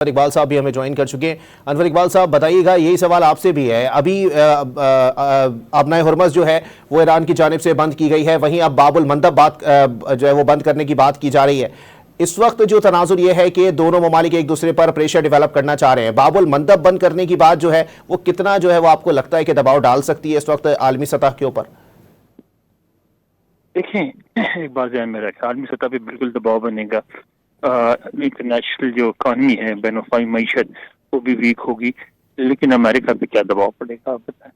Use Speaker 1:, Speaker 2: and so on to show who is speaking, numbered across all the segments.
Speaker 1: اقبال صاحب بھی ہمیں جوائن کر چکے ہیں۔ انور اقبال صاحب بتائیے گا، یہی سوال آپ سے بھی ہے، ابھی آبنائے ہرمز جو ہے وہ ایران کی جانب سے بند کی گئی ہے، وہیں اب باب المندب بات جو ہے وہ بند کرنے کی بات کی جا رہی ہے۔ اس وقت جو تناظر یہ ہے کہ دونوں ممالک ایک دوسرے پر پریشر ڈیولپ کرنا چاہ رہے ہیں، باب المندب بند کرنے کی بات جو ہے وہ کتنا جو ہے وہ آپ کو لگتا ہے کہ دباؤ ڈال سکتی ہے اس وقت عالمی سطح کے اوپر؟
Speaker 2: دیکھیں، ایک بات ذہن میں رکھیں، عالمی سطح پہ بالکل دباؤ بنے گا۔ انٹرنیشنل جو اکانومی ہے، بین الاقوامی معیشت، وہ بھی ویک ہوگی، لیکن امریکہ پہ کیا دباؤ پڑے گا آپ بتائیں؟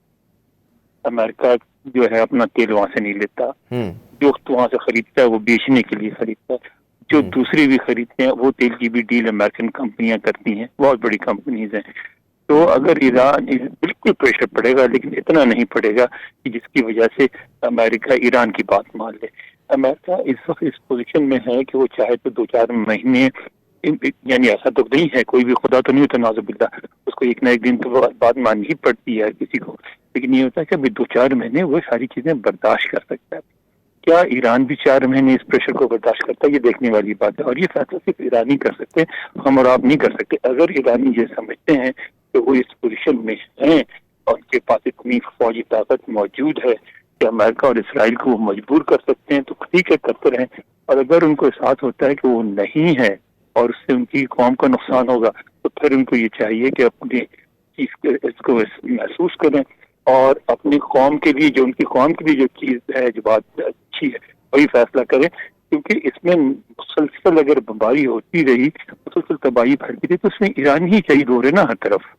Speaker 2: امریکہ جو ہے اپنا تیل وہاں سے نہیں لیتا، جو وہاں سے خریدتا ہے وہ بیچنے کے لیے خریدتا ہے، جو دوسری بھی خریدتے ہیں وہ تیل کی بھی ڈیل امریکن کمپنیاں کرتی ہیں، بہت بڑی کمپنیز ہیں۔ تو اگر ایران بالکل پریشر پڑے گا، لیکن اتنا نہیں پڑے گا کہ جس کی وجہ سے امریکہ ایران کی بات مان لے۔ امریکہ اس وقت اس پوزیشن میں ہے کہ وہ چاہے تو 2-4 مہینے، یعنی ایسا تو نہیں ہے، کوئی بھی خدا تو نہیں ہوتا نعوذ باللہ، اس کو ایک نہ ایک دن تو بات ماننی ہی پڑتی ہے کسی کو، لیکن یہ ہوتا ہے کہ ابھی 2-4 مہینے وہ ساری چیزیں برداشت کر سکتا ہے۔ کیا ایران بھی 4 مہینے اس پریشر کو برداشت کرتا ہے؟ یہ دیکھنے والی بات ہے، اور یہ فیصلہ صرف ایران ہی کر سکتے، ہم اور آپ نہیں کر سکتے۔ اگر ایرانی یہ سمجھتے ہیں کہ وہ اس پوزیشن میں ہیں اور ان کے پاس اتنی فوجی طاقت موجود ہے کہ امریکہ اور اسرائیل کو وہ مجبور کر سکتے ہیں، تو ٹھیک ہے، کرتے رہیں۔ اور اگر ان کو احساس ہوتا ہے کہ وہ نہیں ہے اور اس سے ان کی قوم کا نقصان ہوگا، تو پھر ان کو یہ چاہیے کہ اپنی اس کو محسوس کریں اور اپنی قوم کے لیے، جو ان کی قوم کے لیے جو چیز ہے، جو بات اچھی ہے، وہی فیصلہ کریں، کیونکہ اس میں مسلسل اگر بمباری ہوتی رہی، مسلسل تباہی پھیلتی رہی، تو اس میں ایران ہی شہید ہو رہے نا ہر طرف۔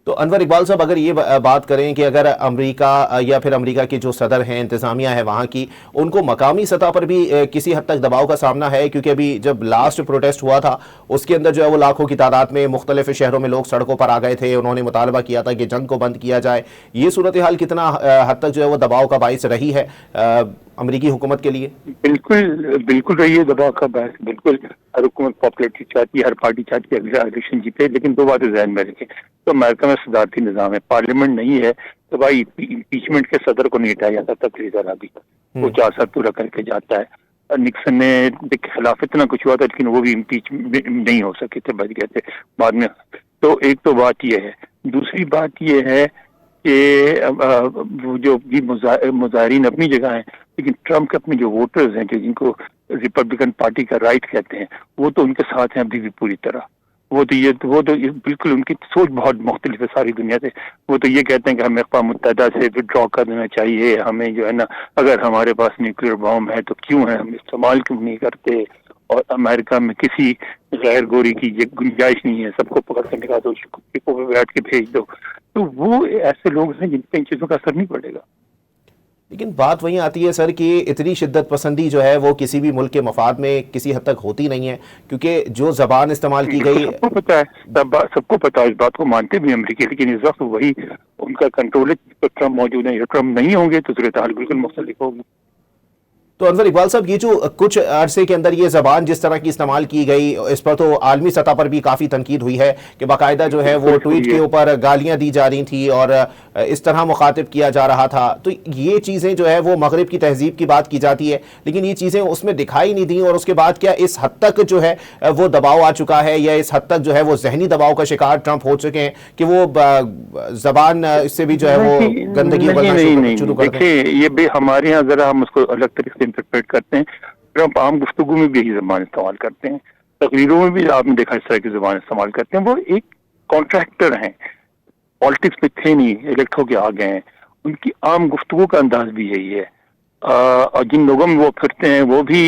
Speaker 1: تو انور اقبال صاحب اگر یہ بات کریں کہ اگر امریکہ یا پھر امریکہ کی جو صدر ہیں، انتظامیہ ہے وہاں کی، ان کو مقامی سطح پر بھی کسی حد تک دباؤ کا سامنا ہے، کیونکہ ابھی جب لاسٹ پروٹیسٹ ہوا تھا اس کے اندر جو ہے وہ لاکھوں کی تعداد میں مختلف شہروں میں لوگ سڑکوں پر آ گئے تھے، انہوں نے مطالبہ کیا تھا کہ جنگ کو بند کیا جائے۔ یہ صورتحال کتنا حد تک جو ہے وہ دباؤ کا باعث رہی ہے امریکی حکومت کے لیے؟
Speaker 2: بالکل رہی ہے دباؤ کا باعث، بالکل۔ ہر حکومت پاپولیٹی چاہتی ہے، ہر پارٹی چاہتی ہے اگلا الیکشن جیتے، لیکن 2 باتیں ذہن میں رکھیں۔ تو امریکہ میں صدارتی نظام ہے، پارلیمنٹ نہیں ہے، تو بھائی امپیچمنٹ کے صدر کو نہیں ہٹایا جاتا، تقریر ذرا بھی وہ 4 سال پورا کر کے جاتا ہے۔ نکسن نے کے خلاف اتنا کچھ ہوا تھا، لیکن وہ بھی امپیچ نہیں ہو سکے تھے، بچ گئے تھے بعد میں۔ تو ایک تو بات یہ ہے، دوسری بات یہ ہے کہ وہ جو بھی مظاہرین اپنی جگہ ہیں، لیکن ٹرمپ کے اپنے جو ووٹرز ہیں، جو جن کو ریپبلکن پارٹی کا رائٹ کہتے ہیں، وہ تو ان کے ساتھ ہیں ابھی بھی پوری طرح۔ وہ تو بالکل ان کی سوچ بہت مختلف ہے ساری دنیا سے۔ وہ تو یہ کہتے ہیں کہ ہمیں اقوام متحدہ سے ودرا کر دینا چاہیے، ہمیں جو ہے نا، اگر ہمارے پاس نیوکلیر بام ہے تو کیوں ہے، ہم استعمال کیوں نہیں کرتے، اور امریکہ میں کسی غیر گوری کی یہ گنجائش نہیں ہے، سب کو پکڑ کر نکال دو، شپوں پہ بیٹھ کے بھیج دو۔ تو وہ ایسے لوگ ہیں جن پہ ان چیزوں کا اثر نہیں پڑے گا۔
Speaker 1: لیکن بات وہیں آتی ہے سر کہ اتنی شدت پسندی جو ہے وہ کسی بھی ملک کے مفاد میں کسی حد تک ہوتی نہیں ہے، کیونکہ جو زبان استعمال کی گئی،
Speaker 2: سب کو پتا ہے، سب کو پتا ہے، اس بات کو مانتے بھی امریکی، لیکن اس وقت وہی ان کا کنٹرول ہے، ٹرمپ موجود ہے۔ ٹرمپ نہیں ہوں گے تو صورتحال بالکل مختلف ہوگی۔
Speaker 1: تو انور اقبال صاحب یہ جو کچھ عرصے کے اندر یہ زبان جس طرح کی استعمال کی گئی، اس پر تو عالمی سطح پر بھی کافی تنقید ہوئی ہے کہ باقاعدہ جو ہے وہ ٹویٹ کے اوپر گالیاں دی جا رہی تھیں اور اس طرح مخاطب کیا جا رہا تھا۔ تو یہ چیزیں جو ہے وہ مغرب کی تہذیب کی بات کی جاتی ہے، لیکن یہ چیزیں اس میں دکھائی نہیں دیں، اور اس کے بعد کیا اس حد تک جو ہے وہ دباؤ آ چکا ہے، یا اس حد تک جو ہے وہ ذہنی دباؤ کا شکار ٹرمپ ہو چکے ہیں کہ وہ زبان اس سے بھی جو ہے وہ گندگی اگلنا شروع کر دیں؟
Speaker 2: دیکھیں، یہ بھی ہمارے یہاں ذرا ہم اس کو الگ طریقے سے انٹرپریٹ کرتے ہیں۔ ٹرمپ عام گفتگو میں بھی یہی زبان استعمال کرتے ہیں، تقریروں میں بھی آپ نے دیکھا اس طرح کی زبان استعمال کرتے ہیں۔ وہ ایک کانٹریکٹر ہیں، پالیٹکس میں تھے نہیں، الیکٹ ہو کے آ گئے ہیں، ان کی عام گفتگو کا انداز بھی یہی ہے۔ اور جن لوگوں میں وہ پھرتے ہیں وہ بھی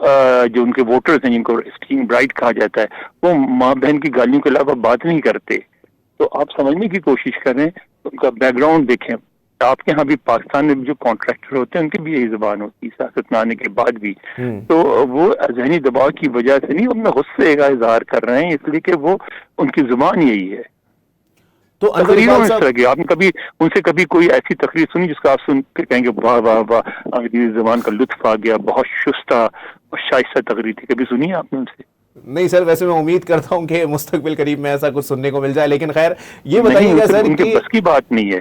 Speaker 2: جو ان کے ووٹرز ہیں، جن کو اسٹیم برائٹ کہا جاتا ہے، وہ ماں بہن کی گالیوں کے علاوہ بات نہیں کرتے۔ تو آپ سمجھنے کی کوشش کریں، ان کا بیک گراؤنڈ دیکھیں۔ آپ کے یہاں بھی پاکستان میں بھی جو کانٹریکٹر ہوتے ہیں ان کی بھی یہی زبان ہوتی ہے، سیاست میں آنے کے بعد بھی۔ تو وہ ذہنی دباؤ کی وجہ سے نہیں، ان میں غصے کا اظہار کر رہے ہیں، اس لیے کہ وہ ان کی زبان یہی ہے۔
Speaker 1: تو
Speaker 2: تقریروں میں اس طرح کی آپ نے کبھی ان سے کبھی کوئی ایسی تقریر سنی جس کو آپ سن کے کہیں گے واہ واہ واہ، انگریزی زبان کا لطف آ گیا، بہت شستہ اور شائستہ تقریر تھی؟ کبھی سنی ہے آپ نے ان سے؟
Speaker 1: نہیں سر، ویسے میں امید کرتا ہوں کہ مستقبل قریب میں ایسا کچھ سننے کو مل جائے، لیکن خیر یہ بتائیے گا سر
Speaker 2: ان کے بس کی بات نہیں ہے۔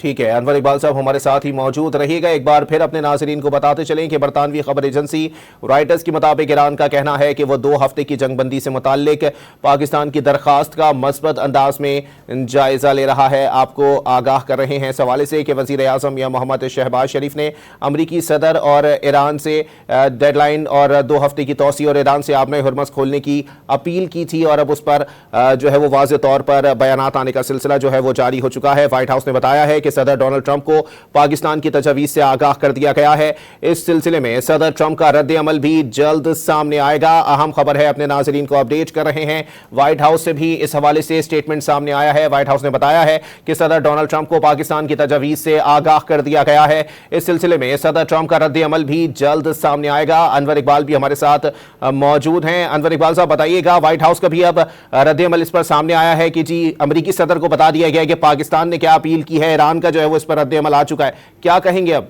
Speaker 1: ٹھیک ہے انور اقبال صاحب ہمارے ساتھ ہی موجود رہیے گا. ایک بار پھر اپنے ناظرین کو بتاتے چلیں کہ برطانوی خبر ایجنسی رائٹرز کے مطابق ایران کا کہنا ہے کہ وہ 2 ہفتے کی جنگ بندی سے متعلق پاکستان کی درخواست کا مثبت انداز میں جائزہ لے رہا ہے. آپ کو آگاہ کر رہے ہیں اس حوالے سے کہ وزیر اعظم یا محمد شہباز شریف نے امریکی صدر اور ایران سے ڈیڈ لائن اور 2 ہفتے کی توسیع اور ایران سے آبِ ہرمز کھولنے کی اپیل کی تھی, اور اب اس پر جو ہے وہ واضح طور پر بیانات آنے کا سلسلہ جو ہے وہ جاری ہو چکا ہے. وائٹ ہاؤس نے بتایا ہے کہ صدر ڈونلڈ ٹرمپ کو پاکستان کی تجاویز سے آگاہ کر دیا گیا ہے. اس سلسلے میں صدر ٹرمپ کا رد عمل بھی جلد سامنے آئے گا. اہم خبر ہے, اپنے ناظرین کو اپڈیٹ کر رہے ہیں. وائٹ ہاؤس سے بھی اس حوالے سے سٹیٹمنٹ سامنے آیا ہے. وائٹ ہاؤس نے بتایا ہے کہ صدر ڈونلڈ ٹرمپ کو پاکستان کی تجاویز سے آگاہ کر دیا گیا ہے. اس سلسلے میں صدر ٹرمپ کا رد عمل بھی جلد سامنے آئے گا. انور اقبال بھی ہمارے ساتھ موجود ہیں. انور اقبال صاحب بتائیے گا, وائٹ ہاؤس کا بھی اب رد عمل اس پر سامنے آیا ہے کہ جی امریکی صدر کو بتا دیا گیا ہے کہ پاکستان نے کیا اپیل کی ہے, ایران کا جو ہے وہ اس پر رد عمل آ چکا ہے. کیا کہیں گے اب؟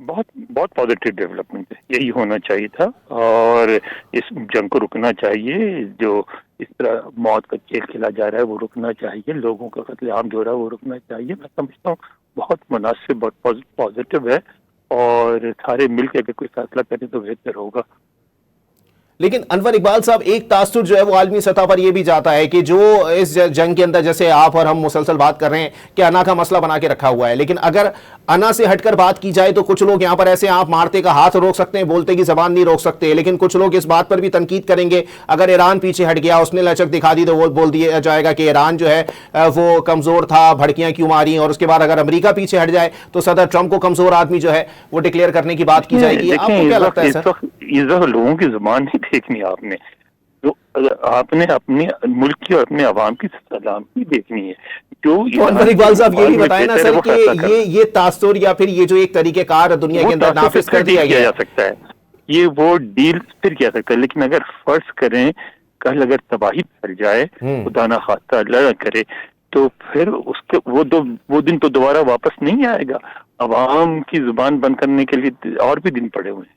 Speaker 2: بہت پازیٹیو ڈیولپمنٹ ہے, یہی ہونا چاہیے تھا, اور اس جنگ کو رکنا چاہیے. جو اس طرح موت کا کھیل کھیلا جا رہا ہے وہ رکنا چاہیے, لوگوں کا قتل عام جو رہا ہے وہ رکنا چاہیے. میں سمجھتا ہوں بہت مناسب, بہت پازیٹیو ہے, اور سارے مل کے اگر کوئی فیصلہ کریں تو بہتر ہوگا.
Speaker 1: لیکن انور اقبال صاحب ایک تاثر جو ہے وہ عالمی سطح پر یہ بھی جاتا ہے کہ جو اس جنگ کے اندر, جیسے آپ اور ہم مسلسل بات کر رہے ہیں کہ انا کا مسئلہ بنا کے رکھا ہوا ہے, لیکن اگر انا سے ہٹ کر بات کی جائے تو کچھ لوگ یہاں پر ایسے آپ مارتے کا ہاتھ روک سکتے ہیں, بولتے کی زبان نہیں روک سکتے, لیکن کچھ لوگ اس بات پر بھی تنقید کریں گے اگر ایران پیچھے ہٹ گیا, اس نے لچک دکھا دی تو وہ بول دیا جائے گا کہ ایران جو ہے وہ کمزور تھا, بھڑکیاں کیوں ماری. اور اس کے بعد اگر امریکہ پیچھے ہٹ جائے تو صدر ٹرمپ کو کمزور آدمی جو ہے وہ ڈکلیئر کرنے کی بات کی جائے گی. آپ کو کیا لگتا ہے سر؟
Speaker 2: اس لوگوں کی زبان نہیں دیکھنی آپ نے, آپ نے اپنے ملک کی اور اپنے عوام کی سلامتی دیکھنی ہے. جو
Speaker 1: انور اقبال صاحب یہ بھی بتائیں نا سر کہ یہ تاثر یا پھر یہ جو ایک طریقہ کار دنیا کے اندر نافذ کر دیا گیا
Speaker 2: جا سکتا ہے, یہ وہ ڈیل پھر کیا سکتا ہے, لیکن اگر فرض کریں کل اگر تباہی پھیل جائے, خدا نہ خواستہ اللہ نہ کرے, تو پھر اس کے وہ دن تو دوبارہ واپس نہیں آئے گا. عوام کی زبان بند کرنے کے لیے اور بھی دن پڑے ہوئے ہیں.